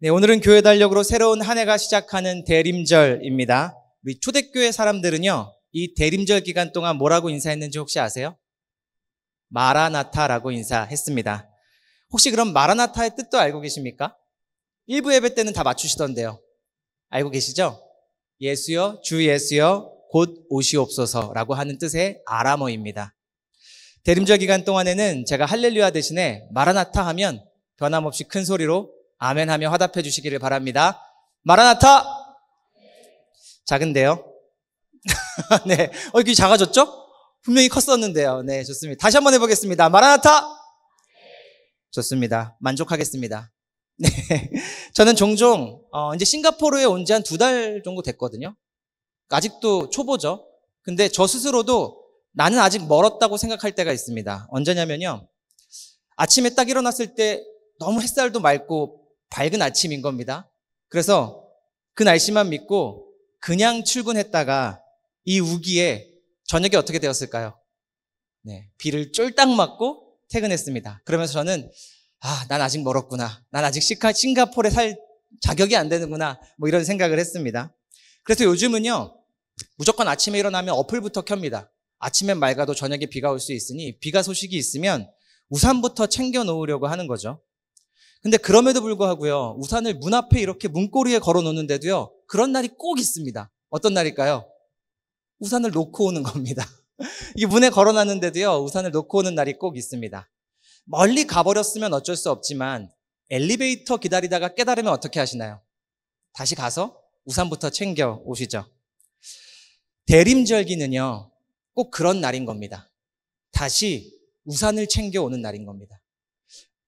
네, 오늘은 교회 달력으로 새로운 한 해가 시작하는 대림절입니다. 우리 초대교회 사람들은요, 이 대림절 기간 동안 뭐라고 인사했는지 혹시 아세요? 마라나타라고 인사했습니다. 혹시 그럼 마라나타의 뜻도 알고 계십니까? 일부 예배 때는 다 맞추시던데요. 알고 계시죠? 예수여, 주 예수여, 곧 오시옵소서라고 하는 뜻의 아람어입니다. 대림절 기간 동안에는 제가 할렐루야 대신에 마라나타 하면 변함없이 큰 소리로 아멘 하며 화답해 주시기를 바랍니다. 마라나타! 작은데요? 네. 이게 작아졌죠? 분명히 컸었는데요. 네, 좋습니다. 다시 한번 해보겠습니다. 마라나타! 좋습니다. 만족하겠습니다. 네. 저는 종종, 이제 싱가포르에 온 지 한 2달 정도 됐거든요. 아직도 초보죠. 근데 저 스스로도 나는 아직 멀었다고 생각할 때가 있습니다. 언제냐면요. 아침에 딱 일어났을 때 너무 햇살도 맑고 밝은 아침인 겁니다. 그래서 그 날씨만 믿고 그냥 출근했다가 이 우기에 저녁에 어떻게 되었을까요? 네, 비를 쫄딱 맞고 퇴근했습니다. 그러면서 저는 난 아직 멀었구나. 난 아직 싱가포르에 살 자격이 안 되는구나. 뭐 이런 생각을 했습니다. 그래서 요즘은요, 무조건 아침에 일어나면 어플부터 켭니다. 아침엔 맑아도 저녁에 비가 올 수 있으니 비가 소식이 있으면 우산부터 챙겨 놓으려고 하는 거죠. 근데 그럼에도 불구하고요, 우산을 문 앞에 이렇게 문고리에 걸어 놓는데도요, 그런 날이 꼭 있습니다. 어떤 날일까요? 우산을 놓고 오는 겁니다. 이게 문에 걸어 놨는데도요, 우산을 놓고 오는 날이 꼭 있습니다. 멀리 가버렸으면 어쩔 수 없지만 엘리베이터 기다리다가 깨달으면 어떻게 하시나요? 다시 가서 우산부터 챙겨 오시죠. 대림절기는요, 꼭 그런 날인 겁니다. 다시 우산을 챙겨 오는 날인 겁니다.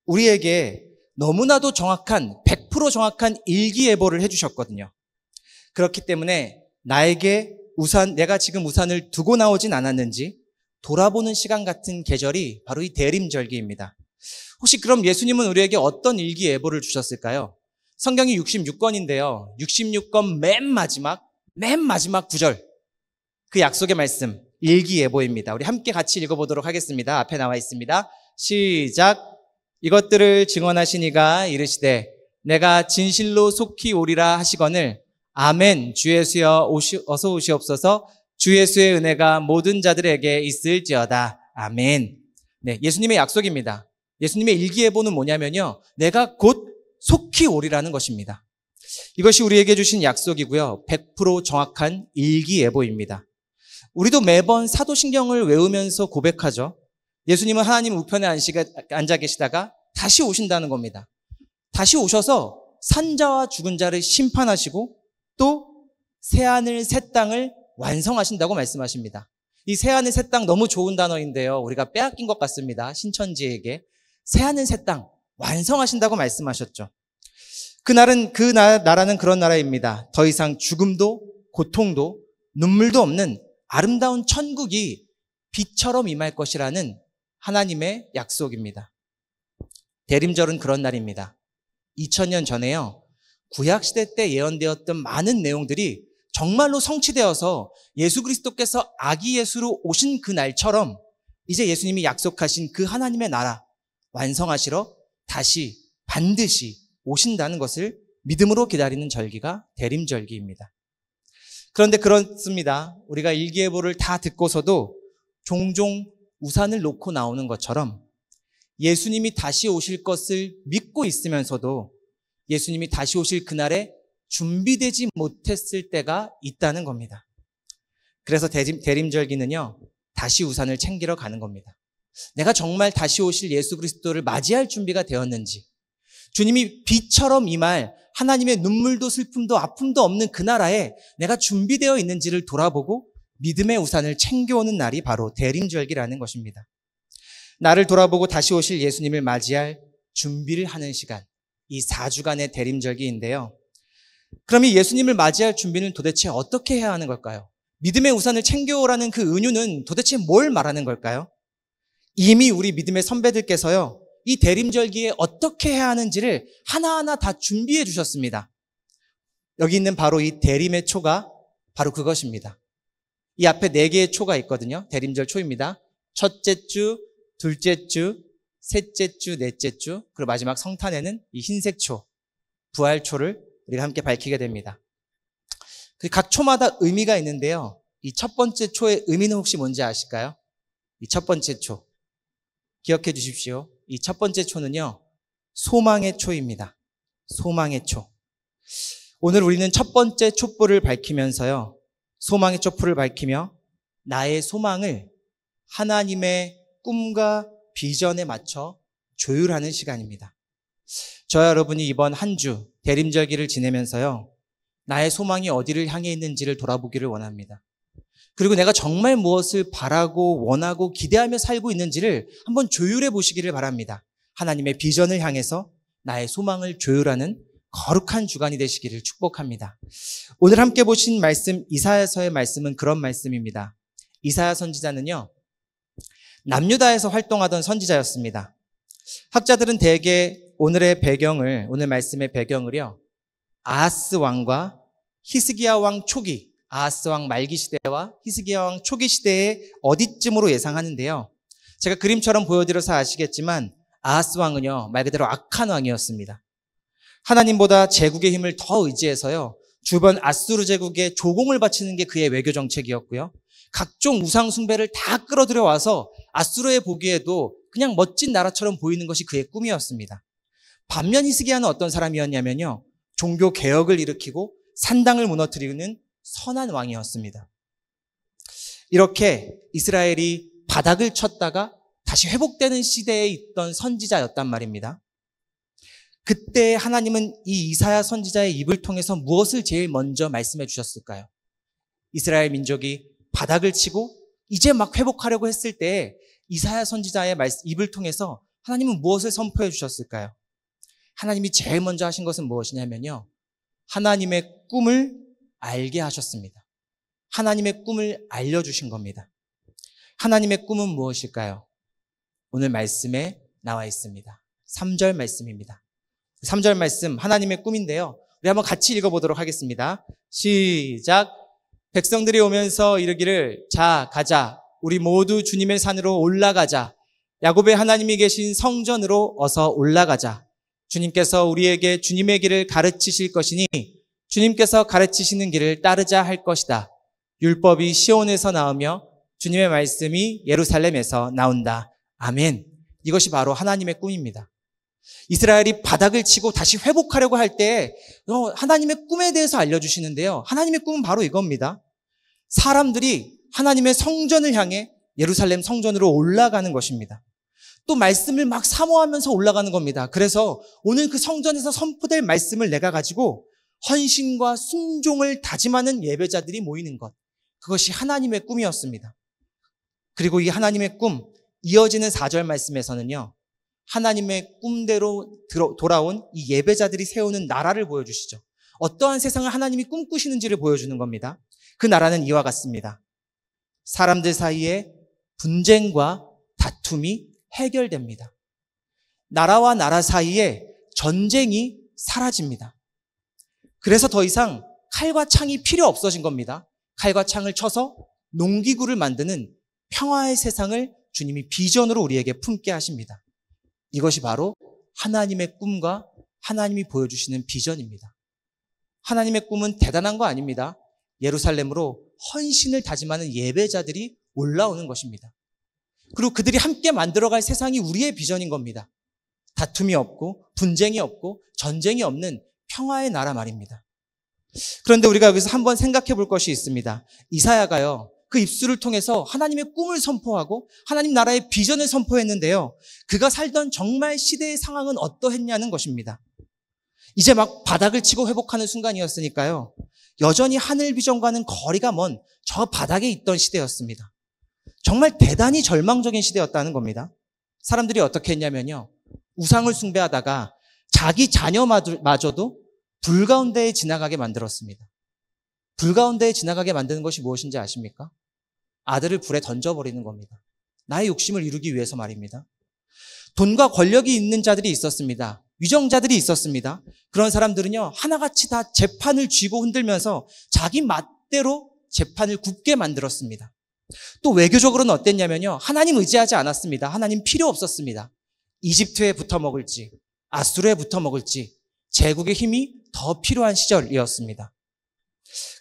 우리에게 너무나도 정확한 100% 정확한 일기예보를 해주셨거든요. 그렇기 때문에 나에게 내가 지금 우산을 두고 나오진 않았는지 돌아보는 시간 같은 계절이 바로 이 대림절기입니다. 혹시 그럼 예수님은 우리에게 어떤 일기예보를 주셨을까요? 성경이 66권인데요. 66권 맨 마지막 구절, 그 약속의 말씀, 일기예보입니다. 우리 함께 같이 읽어보도록 하겠습니다. 앞에 나와 있습니다. 시작. 이것들을 증언하신 이가 이르시되 내가 진실로 속히 오리라 하시거늘 아멘. 주 예수여 어서 오시옵소서. 주 예수의 은혜가 모든 자들에게 있을지어다. 아멘. 네, 예수님의 약속입니다. 예수님의 일기예보는 뭐냐면요, 내가 곧 속히 오리라는 것입니다. 이것이 우리에게 주신 약속이고요, 100% 정확한 일기예보입니다. 우리도 매번 사도신경을 외우면서 고백하죠. 예수님은 하나님 우편에 앉아 계시다가 다시 오신다는 겁니다. 다시 오셔서 산자와 죽은 자를 심판하시고 또 새하늘 새 땅을 완성하신다고 말씀하십니다. 이 새하늘 새 땅 너무 좋은 단어인데요, 우리가 빼앗긴 것 같습니다. 신천지에게. 새하늘 새 땅 완성하신다고 말씀하셨죠. 그 나라는 그런 나라입니다. 더 이상 죽음도 고통도 눈물도 없는 아름다운 천국이 비처럼 임할 것이라는 하나님의 약속입니다. 대림절은 그런 날입니다. 2000년 전에요, 구약시대 때 예언되었던 많은 내용들이 정말로 성취되어서 예수 그리스도께서 아기 예수로 오신 그 날처럼 이제 예수님이 약속하신 그 하나님의 나라 완성하시러 다시 반드시 오신다는 것을 믿음으로 기다리는 절기가 대림절기입니다. 그런데 그렇습니다. 우리가 일기예보를 다 듣고서도 종종 우산을 놓고 나오는 것처럼 예수님이 다시 오실 것을 믿고 있으면서도 예수님이 다시 오실 그날에 준비되지 못했을 때가 있다는 겁니다. 그래서 대림절기는요, 다시 우산을 챙기러 가는 겁니다. 내가 정말 다시 오실 예수 그리스도를 맞이할 준비가 되었는지, 주님이 비처럼 임할 하나님의 눈물도 슬픔도 아픔도 없는 그 나라에 내가 준비되어 있는지를 돌아보고 믿음의 우산을 챙겨오는 날이 바로 대림절기라는 것입니다. 나를 돌아보고 다시 오실 예수님을 맞이할 준비를 하는 시간, 이 4주간의 대림절기인데요. 그럼 이 예수님을 맞이할 준비는 도대체 어떻게 해야 하는 걸까요? 믿음의 우산을 챙겨오라는 그 은유는 도대체 뭘 말하는 걸까요? 이미 우리 믿음의 선배들께서요, 이 대림절기에 어떻게 해야 하는지를 하나하나 다 준비해 주셨습니다. 여기 있는 바로 이 대림의 초가 바로 그것입니다. 이 앞에 4개의 초가 있거든요. 대림절 초입니다. 첫째 주, 둘째 주, 셋째 주, 넷째 주, 그리고 마지막 성탄에는 이 흰색 초, 부활초를 우리가 함께 밝히게 됩니다. 각 초마다 의미가 있는데요. 이 첫 번째 초의 의미는 혹시 뭔지 아실까요? 이 첫 번째 초. 기억해 주십시오. 이 첫 번째 초는요, 소망의 초입니다. 소망의 초. 오늘 우리는 첫 번째 촛불을 밝히면서요, 소망의 촛불을 밝히며 나의 소망을 하나님의 꿈과 비전에 맞춰 조율하는 시간입니다. 저와 여러분이 이번 한 주 대림절기를 지내면서요, 나의 소망이 어디를 향해 있는지를 돌아보기를 원합니다. 그리고 내가 정말 무엇을 바라고 원하고 기대하며 살고 있는지를 한번 조율해 보시기를 바랍니다. 하나님의 비전을 향해서 나의 소망을 조율하는 거룩한 주간이 되시기를 축복합니다. 오늘 함께 보신 말씀, 이사야서의 말씀은 그런 말씀입니다. 이사야 선지자는요, 남유다에서 활동하던 선지자였습니다. 학자들은 대개 오늘 말씀의 배경을요, 아하스 왕과 히스기야 왕 초기, 아하스 왕 말기 시대와 히스기야 왕 초기 시대의 어디쯤으로 예상하는데요. 제가 그림처럼 보여드려서 아시겠지만 아하스 왕은요, 말 그대로 악한 왕이었습니다. 하나님보다 제국의 힘을 더 의지해서요, 주변 아수르 제국에 조공을 바치는 게 그의 외교 정책이었고요. 각종 우상 숭배를 다 끌어들여 와서 아수르에 보기에도 그냥 멋진 나라처럼 보이는 것이 그의 꿈이었습니다. 반면 히스기야는 어떤 사람이었냐면요, 종교 개혁을 일으키고 산당을 무너뜨리는 선한 왕이었습니다. 이렇게 이스라엘이 바닥을 쳤다가 다시 회복되는 시대에 있던 선지자였단 말입니다. 그때 하나님은 이 이사야 선지자의 입을 통해서 무엇을 제일 먼저 말씀해 주셨을까요? 이스라엘 민족이 바닥을 치고 이제 막 회복하려고 했을 때 이사야 선지자의 입을 통해서 하나님은 무엇을 선포해 주셨을까요? 하나님이 제일 먼저 하신 것은 무엇이냐면요, 하나님의 꿈을 알게 하셨습니다. 하나님의 꿈을 알려주신 겁니다. 하나님의 꿈은 무엇일까요? 오늘 말씀에 나와 있습니다. 3절 말씀입니다. 3절 말씀, 하나님의 꿈인데요, 우리 한번 같이 읽어보도록 하겠습니다. 시작. 백성들이 오면서 이르기를, 자, 가자. 우리 모두 주님의 산으로 올라가자. 야곱의 하나님이 계신 성전으로 어서 올라가자. 주님께서 우리에게 주님의 길을 가르치실 것이니 주님께서 가르치시는 길을 따르자 할 것이다. 율법이 시온에서 나오며 주님의 말씀이 예루살렘에서 나온다. 아멘. 이것이 바로 하나님의 꿈입니다. 이스라엘이 바닥을 치고 다시 회복하려고 할 때 하나님의 꿈에 대해서 알려주시는데요, 하나님의 꿈은 바로 이겁니다. 사람들이 하나님의 성전을 향해 예루살렘 성전으로 올라가는 것입니다. 또 말씀을 막 사모하면서 올라가는 겁니다. 그래서 오늘 그 성전에서 선포될 말씀을 내가 가지고 헌신과 순종을 다짐하는 예배자들이 모이는 것, 그것이 하나님의 꿈이었습니다. 그리고 이 하나님의 꿈, 이어지는 4절 말씀에서는요, 하나님의 꿈대로 돌아온 이 예배자들이 세우는 나라를 보여주시죠. 어떠한 세상을 하나님이 꿈꾸시는지를 보여주는 겁니다. 그 나라는 이와 같습니다. 사람들 사이에 분쟁과 다툼이 해결됩니다. 나라와 나라 사이에 전쟁이 사라집니다. 그래서 더 이상 칼과 창이 필요 없어진 겁니다. 칼과 창을 쳐서 농기구를 만드는 평화의 세상을 주님이 비전으로 우리에게 품게 하십니다. 이것이 바로 하나님의 꿈과 하나님이 보여주시는 비전입니다. 하나님의 꿈은 대단한 거 아닙니다. 예루살렘으로 헌신을 다짐하는 예배자들이 올라오는 것입니다. 그리고 그들이 함께 만들어갈 세상이 우리의 비전인 겁니다. 다툼이 없고 분쟁이 없고 전쟁이 없는 평화의 나라 말입니다. 그런데 우리가 여기서 한번 생각해 볼 것이 있습니다. 이사야가요, 그 입술을 통해서 하나님의 꿈을 선포하고 하나님 나라의 비전을 선포했는데요, 그가 살던 정말 시대의 상황은 어떠했냐는 것입니다. 이제 막 바닥을 치고 회복하는 순간이었으니까요, 여전히 하늘 비전과는 거리가 먼 저 바닥에 있던 시대였습니다. 정말 대단히 절망적인 시대였다는 겁니다. 사람들이 어떻게 했냐면요, 우상을 숭배하다가 자기 자녀마저도 불 가운데에 지나가게 만들었습니다. 불 가운데에 지나가게 만드는 것이 무엇인지 아십니까? 아들을 불에 던져버리는 겁니다. 나의 욕심을 이루기 위해서 말입니다. 돈과 권력이 있는 자들이 있었습니다. 위정자들이 있었습니다. 그런 사람들은요, 하나같이 다 재판을 쥐고 흔들면서 자기 맛대로 재판을 굽게 만들었습니다. 또 외교적으로는 어땠냐면요, 하나님 의지하지 않았습니다. 하나님 필요 없었습니다. 이집트에 붙어 먹을지, 아수르에 붙어 먹을지, 제국의 힘이 더 필요한 시절이었습니다.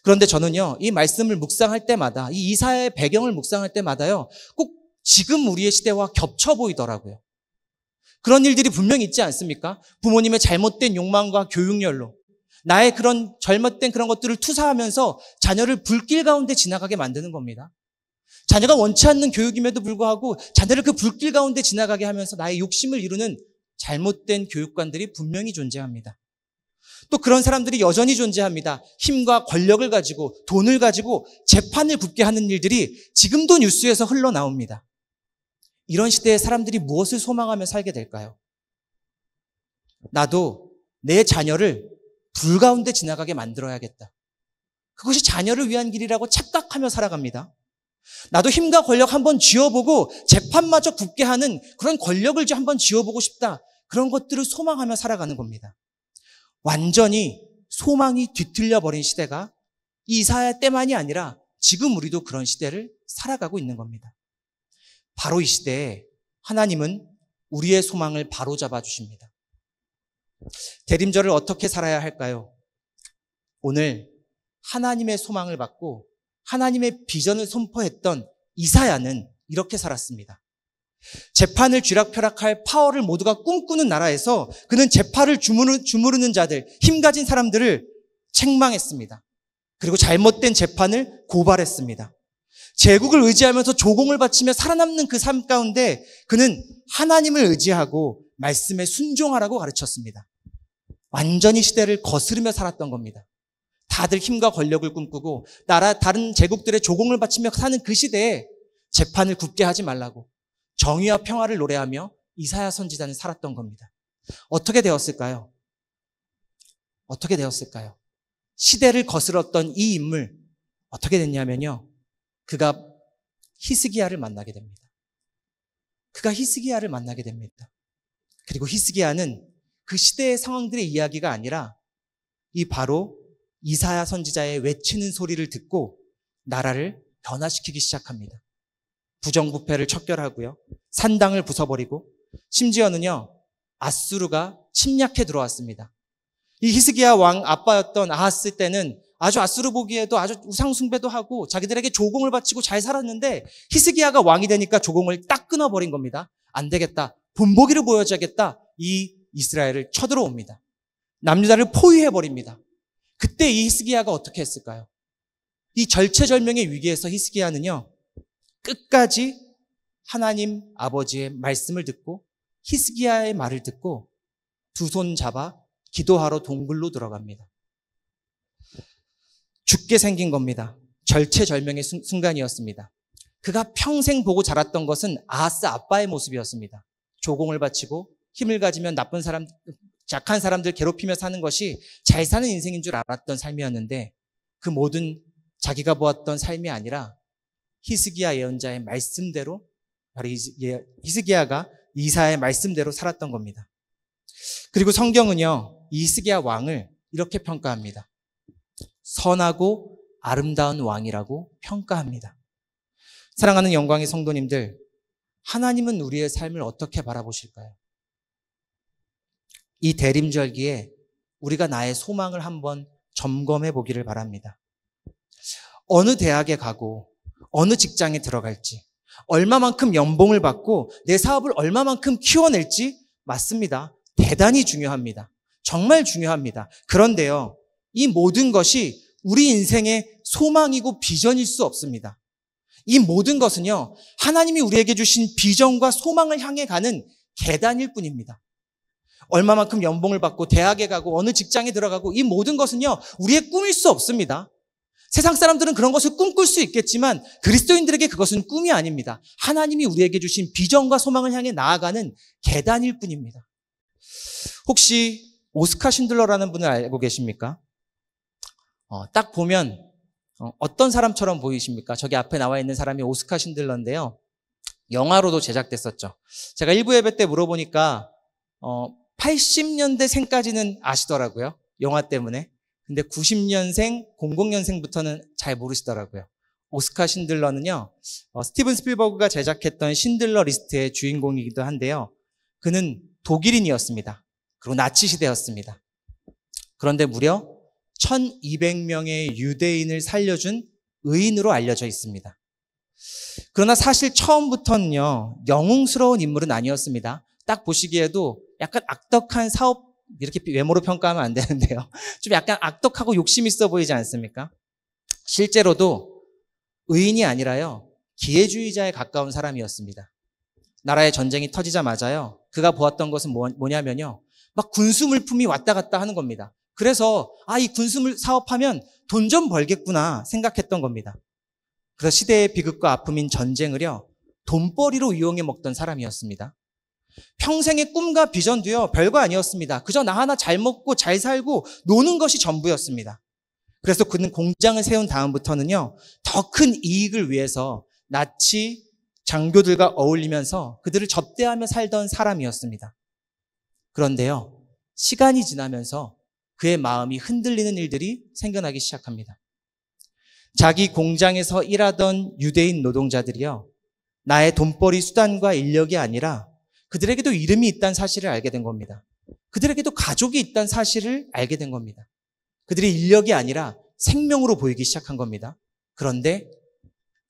그런데 저는요, 이 말씀을 묵상할 때마다, 이 이사야의 배경을 묵상할 때마다요, 꼭 지금 우리의 시대와 겹쳐 보이더라고요. 그런 일들이 분명히 있지 않습니까? 부모님의 잘못된 욕망과 교육열로 나의 그런 잘못된 그런 것들을 투사하면서 자녀를 불길 가운데 지나가게 만드는 겁니다. 자녀가 원치 않는 교육임에도 불구하고 자녀를 그 불길 가운데 지나가게 하면서 나의 욕심을 이루는 잘못된 교육관들이 분명히 존재합니다. 또 그런 사람들이 여전히 존재합니다. 힘과 권력을 가지고 돈을 가지고 재판을 붙게 하는 일들이 지금도 뉴스에서 흘러나옵니다. 이런 시대에 사람들이 무엇을 소망하며 살게 될까요? 나도 내 자녀를 불 가운데 지나가게 만들어야겠다. 그것이 자녀를 위한 길이라고 착각하며 살아갑니다. 나도 힘과 권력 한번 쥐어보고 재판마저 붙게 하는 그런 권력을 한번 쥐어보고 싶다. 그런 것들을 소망하며 살아가는 겁니다. 완전히 소망이 뒤틀려 버린 시대가 이사야 때만이 아니라 지금 우리도 그런 시대를 살아가고 있는 겁니다. 바로 이 시대에 하나님은 우리의 소망을 바로잡아 주십니다. 대림절을 어떻게 살아야 할까요? 오늘 하나님의 소망을 받고 하나님의 비전을 선포했던 이사야는 이렇게 살았습니다. 재판을 쥐락펴락할 파워를 모두가 꿈꾸는 나라에서 그는 재판을 주무르는 자들, 힘 가진 사람들을 책망했습니다. 그리고 잘못된 재판을 고발했습니다. 제국을 의지하면서 조공을 바치며 살아남는 그 삶 가운데 그는 하나님을 의지하고 말씀에 순종하라고 가르쳤습니다. 완전히 시대를 거스르며 살았던 겁니다. 다들 힘과 권력을 꿈꾸고 다른 제국들의 조공을 바치며 사는 그 시대에 재판을 굳게 하지 말라고 정의와 평화를 노래하며 이사야 선지자는 살았던 겁니다. 어떻게 되었을까요? 어떻게 되었을까요? 시대를 거스렀던 이 인물 어떻게 됐냐면요. 그가 히스기야를 만나게 됩니다. 그가 히스기야를 만나게 됩니다. 그리고 히스기야는 그 시대의 상황들의 이야기가 아니라 이 바로 이사야 선지자의 외치는 소리를 듣고 나라를 변화시키기 시작합니다. 부정부패를 척결하고요. 산당을 부숴버리고 심지어는요. 아수르가 침략해 들어왔습니다. 이 히스기야 왕 아빠였던 아하스 때는 아주 아수르 보기에도 아주 우상숭배도 하고 자기들에게 조공을 바치고 잘 살았는데 히스기야가 왕이 되니까 조공을 딱 끊어버린 겁니다. 안 되겠다. 본보기를 보여줘야겠다. 이 이스라엘을 쳐들어옵니다. 남유다를 포위해버립니다. 그때 이 히스기야가 어떻게 했을까요? 이 절체절명의 위기에서 히스기야는요. 끝까지 하나님 아버지의 말씀을 듣고 히스기야의 말을 듣고 두 손 잡아 기도하러 동굴로 들어갑니다. 죽게 생긴 겁니다. 절체절명의 순간이었습니다. 그가 평생 보고 자랐던 것은 아하스 아빠의 모습이었습니다. 조공을 바치고 힘을 가지면 나쁜 사람, 약한 사람들 괴롭히며 사는 것이 잘 사는 인생인 줄 알았던 삶이었는데 그 모든 자기가 보았던 삶이 아니라 히스기야 예언자의 말씀대로 바로 히스기야가 이사야의 말씀대로 살았던 겁니다. 그리고 성경은요. 이 히스기야 왕을 이렇게 평가합니다. 선하고 아름다운 왕이라고 평가합니다. 사랑하는 영광의 성도님들, 하나님은 우리의 삶을 어떻게 바라보실까요? 이 대림절기에 우리가 나의 소망을 한번 점검해 보기를 바랍니다. 어느 대학에 가고 어느 직장에 들어갈지, 얼마만큼 연봉을 받고 내 사업을 얼마만큼 키워낼지 맞습니다. 대단히 중요합니다. 정말 중요합니다. 그런데요, 이 모든 것이 우리 인생의 소망이고 비전일 수 없습니다. 이 모든 것은요, 하나님이 우리에게 주신 비전과 소망을 향해 가는 계단일 뿐입니다. 얼마만큼 연봉을 받고 대학에 가고 어느 직장에 들어가고 이 모든 것은요, 우리의 꿈일 수 없습니다. 세상 사람들은 그런 것을 꿈꿀 수 있겠지만 그리스도인들에게 그것은 꿈이 아닙니다. 하나님이 우리에게 주신 비전과 소망을 향해 나아가는 계단일 뿐입니다. 혹시 오스카 신들러라는 분을 알고 계십니까? 딱 보면 어떤 사람처럼 보이십니까? 저기 앞에 나와 있는 사람이 오스카 신들러인데요. 영화로도 제작됐었죠. 제가 일부 예배 때 물어보니까 80년대생까지는 아시더라고요. 영화 때문에. 근데 90년생, 00년생부터는 잘 모르시더라고요. 오스카 신들러는요. 스티븐 스필버그가 제작했던 신들러 리스트의 주인공이기도 한데요. 그는 독일인이었습니다. 그리고 나치 시대였습니다. 그런데 무려 1200명의 유대인을 살려준 의인으로 알려져 있습니다. 그러나 사실 처음부터는요, 영웅스러운 인물은 아니었습니다. 딱 보시기에도 약간 악덕한 사업, 이렇게 외모로 평가하면 안 되는데요. 좀 약간 악덕하고 욕심 있어 보이지 않습니까? 실제로도 의인이 아니라요, 기회주의자에 가까운 사람이었습니다. 나라의 전쟁이 터지자마자요, 그가 보았던 것은 뭐냐면요, 막 군수 물품이 왔다 갔다 하는 겁니다. 그래서 이 군수 사업하면 돈 좀 벌겠구나 생각했던 겁니다. 그래서 시대의 비극과 아픔인 전쟁을요, 돈벌이로 이용해 먹던 사람이었습니다. 평생의 꿈과 비전도요, 별거 아니었습니다. 그저 나 하나 잘 먹고 잘 살고 노는 것이 전부였습니다. 그래서 그는 공장을 세운 다음부터는요, 더 큰 이익을 위해서 나치 장교들과 어울리면서 그들을 접대하며 살던 사람이었습니다. 그런데요, 시간이 지나면서 그의 마음이 흔들리는 일들이 생겨나기 시작합니다. 자기 공장에서 일하던 유대인 노동자들이요, 나의 돈벌이 수단과 인력이 아니라 그들에게도 이름이 있다는 사실을 알게 된 겁니다. 그들에게도 가족이 있다는 사실을 알게 된 겁니다. 그들이 인력이 아니라 생명으로 보이기 시작한 겁니다. 그런데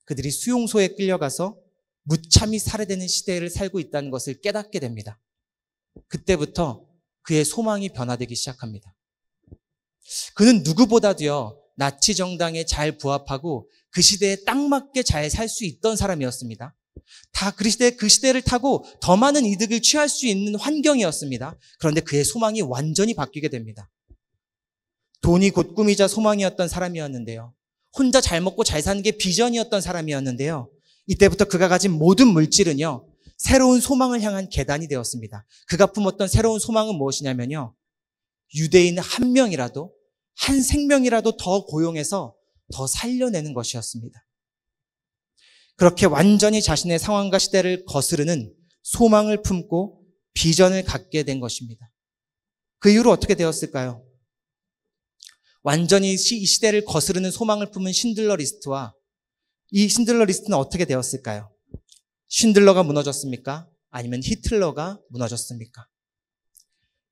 그들이 수용소에 끌려가서 무참히 살해되는 시대를 살고 있다는 것을 깨닫게 됩니다. 그때부터 그의 소망이 변화되기 시작합니다. 그는 누구보다도요, 나치 정당에 잘 부합하고 그 시대에 딱 맞게 잘 살 수 있던 사람이었습니다. 다 그 시대를 타고 더 많은 이득을 취할 수 있는 환경이었습니다. 그런데 그의 소망이 완전히 바뀌게 됩니다. 돈이 곧 꿈이자 소망이었던 사람이었는데요. 혼자 잘 먹고 잘 사는 게 비전이었던 사람이었는데요. 이때부터 그가 가진 모든 물질은요, 새로운 소망을 향한 계단이 되었습니다. 그가 품었던 새로운 소망은 무엇이냐면요, 유대인 한 명이라도, 한 생명이라도 더 고용해서 더 살려내는 것이었습니다. 그렇게 완전히 자신의 상황과 시대를 거스르는 소망을 품고 비전을 갖게 된 것입니다. 그 이후로 어떻게 되었을까요? 완전히 이 시대를 거스르는 소망을 품은 신들러 리스트와 이 신들러 리스트는 어떻게 되었을까요? 신들러가 무너졌습니까? 아니면 히틀러가 무너졌습니까?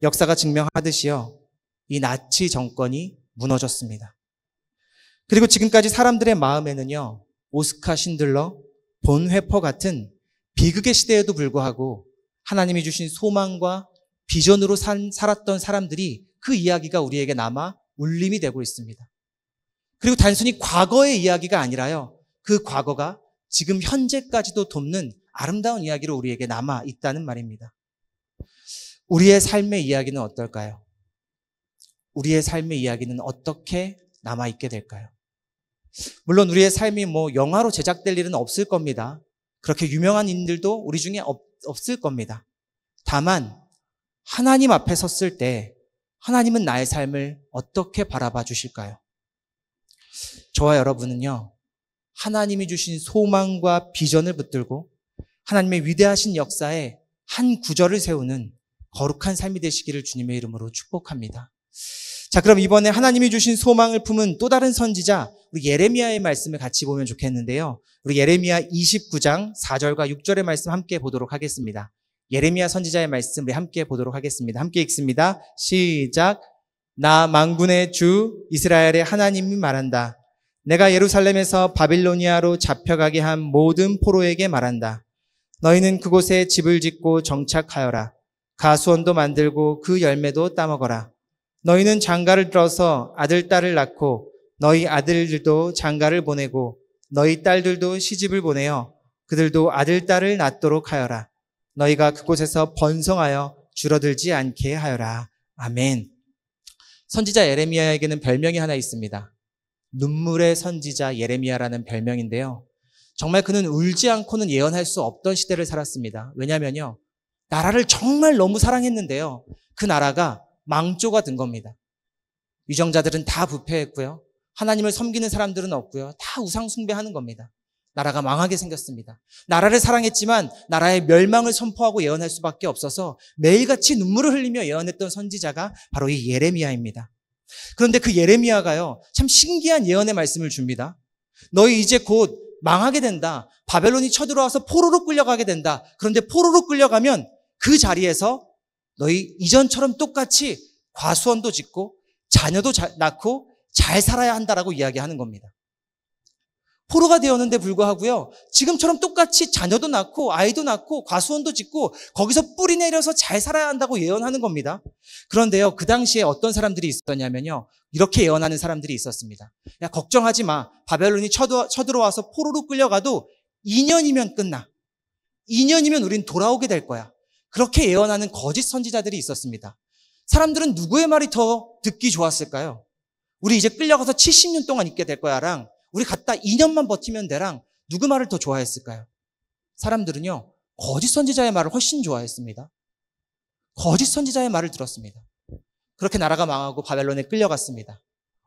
역사가 증명하듯이요, 이 나치 정권이 무너졌습니다. 그리고 지금까지 사람들의 마음에는요, 오스카 신들러, 본 회퍼 같은 비극의 시대에도 불구하고 하나님이 주신 소망과 비전으로 살았던 사람들이, 그 이야기가 우리에게 남아 울림이 되고 있습니다. 그리고 단순히 과거의 이야기가 아니라요, 그 과거가 지금 현재까지도 돕는 아름다운 이야기로 우리에게 남아 있다는 말입니다. 우리의 삶의 이야기는 어떨까요? 우리의 삶의 이야기는 어떻게 남아있게 될까요? 물론 우리의 삶이 영화로 제작될 일은 없을 겁니다. 그렇게 유명한 인들도 우리 중에 없을 겁니다. 다만 하나님 앞에 섰을 때 하나님은 나의 삶을 어떻게 바라봐 주실까요? 저와 여러분은요, 하나님이 주신 소망과 비전을 붙들고 하나님의 위대하신 역사에 한 구절을 세우는 거룩한 삶이 되시기를 주님의 이름으로 축복합니다. 자, 그럼 이번에 하나님이 주신 소망을 품은 또 다른 선지자, 우리 예레미야의 말씀을 같이 보면 좋겠는데요. 우리 예레미야 29장 4절과 6절의 말씀 함께 보도록 하겠습니다. 예레미야 선지자의 말씀 우리 함께 보도록 하겠습니다. 함께 읽습니다. 시작. 나 만군의 주 이스라엘의 하나님이 말한다. 내가 예루살렘에서 바빌로니아로 잡혀가게 한 모든 포로에게 말한다. 너희는 그곳에 집을 짓고 정착하여라. 가수원도 만들고 그 열매도 따먹어라. 너희는 장가를 들어서 아들, 딸을 낳고 너희 아들들도 장가를 보내고 너희 딸들도 시집을 보내어 그들도 아들, 딸을 낳도록 하여라. 너희가 그곳에서 번성하여 줄어들지 않게 하여라. 아멘. 선지자 예레미야에게는 별명이 하나 있습니다. 눈물의 선지자 예레미야라는 별명인데요. 정말 그는 울지 않고는 예언할 수 없던 시대를 살았습니다. 왜냐면요, 나라를 정말 너무 사랑했는데요, 그 나라가 망조가 된 겁니다. 위정자들은 다 부패했고요, 하나님을 섬기는 사람들은 없고요, 다 우상 숭배하는 겁니다. 나라가 망하게 생겼습니다. 나라를 사랑했지만 나라의 멸망을 선포하고 예언할 수밖에 없어서 매일같이 눈물을 흘리며 예언했던 선지자가 바로 이 예레미야입니다. 그런데 그 예레미야가요, 참 신기한 예언의 말씀을 줍니다. 너희 이제 곧 망하게 된다. 바벨론이 쳐들어와서 포로로 끌려가게 된다. 그런데 포로로 끌려가면 그 자리에서 너희 이전처럼 똑같이 과수원도 짓고 자녀도 낳고 잘 살아야 한다라고 이야기하는 겁니다. 포로가 되었는데 불구하고요, 지금처럼 똑같이 자녀도 낳고 아이도 낳고 과수원도 짓고 거기서 뿌리 내려서 잘 살아야 한다고 예언하는 겁니다. 그런데요, 그 당시에 어떤 사람들이 있었냐면요, 이렇게 예언하는 사람들이 있었습니다. 야, 걱정하지 마. 바벨론이 쳐들어와서 포로로 끌려가도 2년이면 끝나. 2년이면 우린 돌아오게 될 거야. 그렇게 예언하는 거짓 선지자들이 있었습니다. 사람들은 누구의 말이 더 듣기 좋았을까요? 우리 이제 끌려가서 70년 동안 있게 될 거야랑 우리 갔다 2년만 버티면 돼랑 누구 말을 더 좋아했을까요? 사람들은요, 거짓 선지자의 말을 훨씬 좋아했습니다. 거짓 선지자의 말을 들었습니다. 그렇게 나라가 망하고 바벨론에 끌려갔습니다.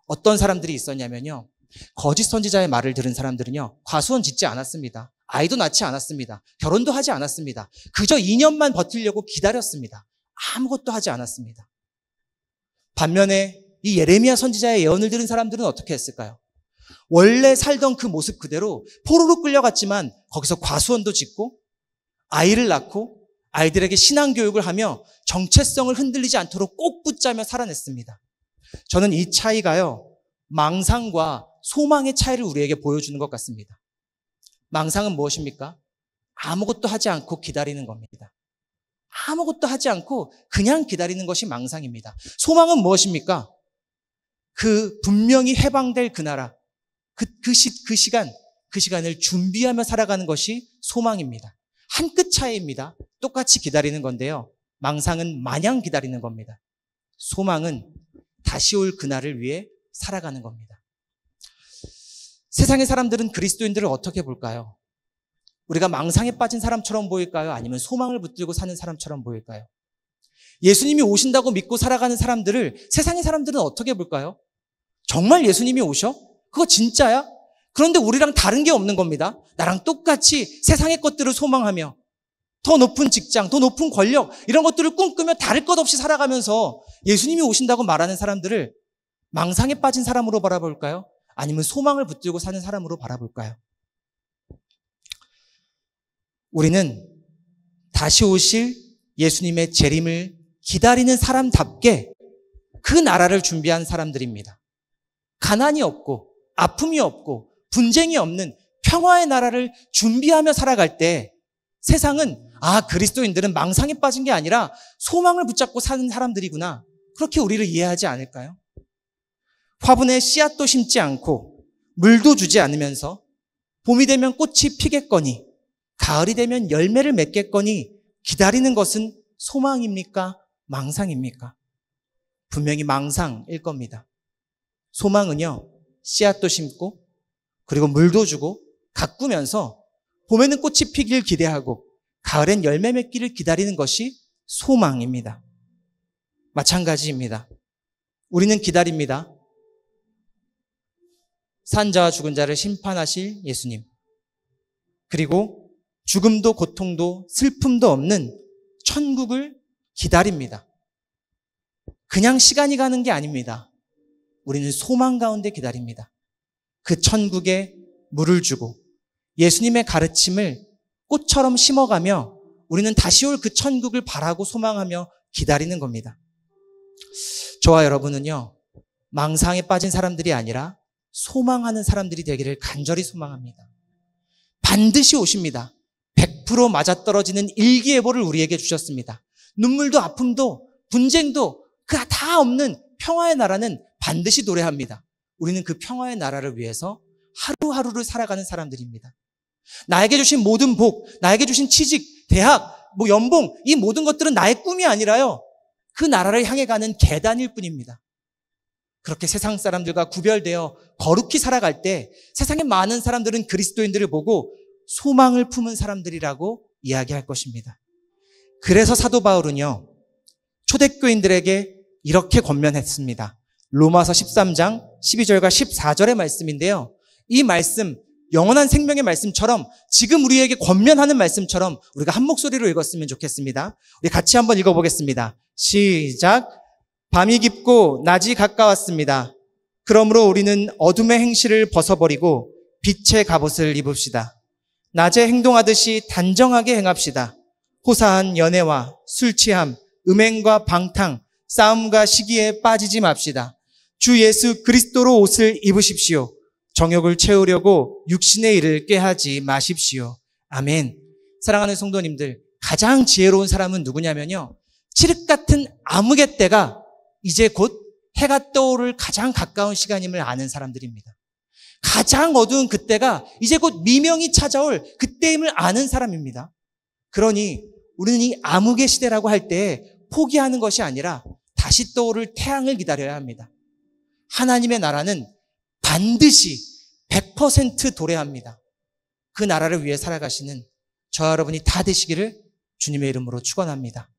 어떤 사람들이 있었냐면요, 거짓 선지자의 말을 들은 사람들은요, 과수원 짓지 않았습니다. 아이도 낳지 않았습니다. 결혼도 하지 않았습니다. 그저 2년만 버티려고 기다렸습니다. 아무것도 하지 않았습니다. 반면에 이 예레미야 선지자의 예언을 들은 사람들은 어떻게 했을까요? 원래 살던 그 모습 그대로 포로로 끌려갔지만 거기서 과수원도 짓고 아이를 낳고 아이들에게 신앙교육을 하며 정체성을 흔들리지 않도록 꼭 붙잡며 살아냈습니다. 저는 이 차이가요, 망상과 소망의 차이를 우리에게 보여주는 것 같습니다. 망상은 무엇입니까? 아무것도 하지 않고 기다리는 겁니다. 아무것도 하지 않고 그냥 기다리는 것이 망상입니다. 소망은 무엇입니까? 그 분명히 해방될 그 나라, 그 시간을 준비하며 살아가는 것이 소망입니다. 한 끗 차이입니다. 똑같이 기다리는 건데요, 망상은 마냥 기다리는 겁니다. 소망은 다시 올 그날을 위해 살아가는 겁니다. 세상의 사람들은 그리스도인들을 어떻게 볼까요? 우리가 망상에 빠진 사람처럼 보일까요? 아니면 소망을 붙들고 사는 사람처럼 보일까요? 예수님이 오신다고 믿고 살아가는 사람들을 세상의 사람들은 어떻게 볼까요? 정말 예수님이 오셔? 그거 진짜야? 그런데 우리랑 다른 게 없는 겁니다. 나랑 똑같이 세상의 것들을 소망하며 더 높은 직장, 더 높은 권력, 이런 것들을 꿈꾸며 다를 것 없이 살아가면서 예수님이 오신다고 말하는 사람들을 망상에 빠진 사람으로 바라볼까요? 아니면 소망을 붙들고 사는 사람으로 바라볼까요? 우리는 다시 오실 예수님의 재림을 기다리는 사람답게 그 나라를 준비한 사람들입니다. 가난이 없고 아픔이 없고 분쟁이 없는 평화의 나라를 준비하며 살아갈 때 세상은 그리스도인들은 망상에 빠진 게 아니라 소망을 붙잡고 사는 사람들이구나, 그렇게 우리를 이해하지 않을까요? 화분에 씨앗도 심지 않고 물도 주지 않으면서 봄이 되면 꽃이 피겠거니 가을이 되면 열매를 맺겠거니 기다리는 것은 소망입니까? 망상입니까? 분명히 망상일 겁니다. 소망은요, 씨앗도 심고 그리고 물도 주고 가꾸면서 봄에는 꽃이 피길 기대하고 가을엔 열매 맺기를 기다리는 것이 소망입니다. 마찬가지입니다. 우리는 기다립니다. 산 자와 죽은 자를 심판하실 예수님, 그리고 죽음도 고통도 슬픔도 없는 천국을 기다립니다. 그냥 시간이 가는 게 아닙니다. 우리는 소망 가운데 기다립니다. 그 천국에 물을 주고 예수님의 가르침을 꽃처럼 심어가며 우리는 다시 올 그 천국을 바라고 소망하며 기다리는 겁니다. 저와 여러분은요, 망상에 빠진 사람들이 아니라 소망하는 사람들이 되기를 간절히 소망합니다. 반드시 오십니다. 100% 맞아떨어지는 일기예보를 우리에게 주셨습니다. 눈물도 아픔도 분쟁도 그 다 없는 평화의 나라는 반드시 도래합니다. 우리는 그 평화의 나라를 위해서 하루하루를 살아가는 사람들입니다. 나에게 주신 모든 복, 나에게 주신 취직, 대학, 연봉, 이 모든 것들은 나의 꿈이 아니라요, 그 나라를 향해 가는 계단일 뿐입니다. 그렇게 세상 사람들과 구별되어 거룩히 살아갈 때 세상의 많은 사람들은 그리스도인들을 보고 소망을 품은 사람들이라고 이야기할 것입니다. 그래서 사도 바울은요, 초대교인들에게 이렇게 권면했습니다. 로마서 13장 12절과 14절의 말씀인데요, 이 말씀, 영원한 생명의 말씀처럼 지금 우리에게 권면하는 말씀처럼 우리가 한 목소리로 읽었으면 좋겠습니다. 우리 같이 한번 읽어보겠습니다. 시작. 밤이 깊고 낮이 가까웠습니다. 그러므로 우리는 어둠의 행실을 벗어버리고 빛의 갑옷을 입읍시다. 낮에 행동하듯이 단정하게 행합시다. 호사한 연애와 술 취함, 음행과 방탕, 싸움과 시기에 빠지지 맙시다. 주 예수 그리스도로 옷을 입으십시오. 정욕을 채우려고 육신의 일을 꾀하지 마십시오. 아멘. 사랑하는 성도님들, 가장 지혜로운 사람은 누구냐면요, 칠흑 같은 암흑의 때가 이제 곧 해가 떠오를 가장 가까운 시간임을 아는 사람들입니다. 가장 어두운 그때가 이제 곧 미명이 찾아올 그때임을 아는 사람입니다. 그러니 우리는 이 암흑의 시대라고 할 때 포기하는 것이 아니라 다시 떠오를 태양을 기다려야 합니다. 하나님의 나라는 반드시 100% 도래합니다. 그 나라를 위해 살아가시는 저와 여러분이 다 되시기를 주님의 이름으로 축원합니다.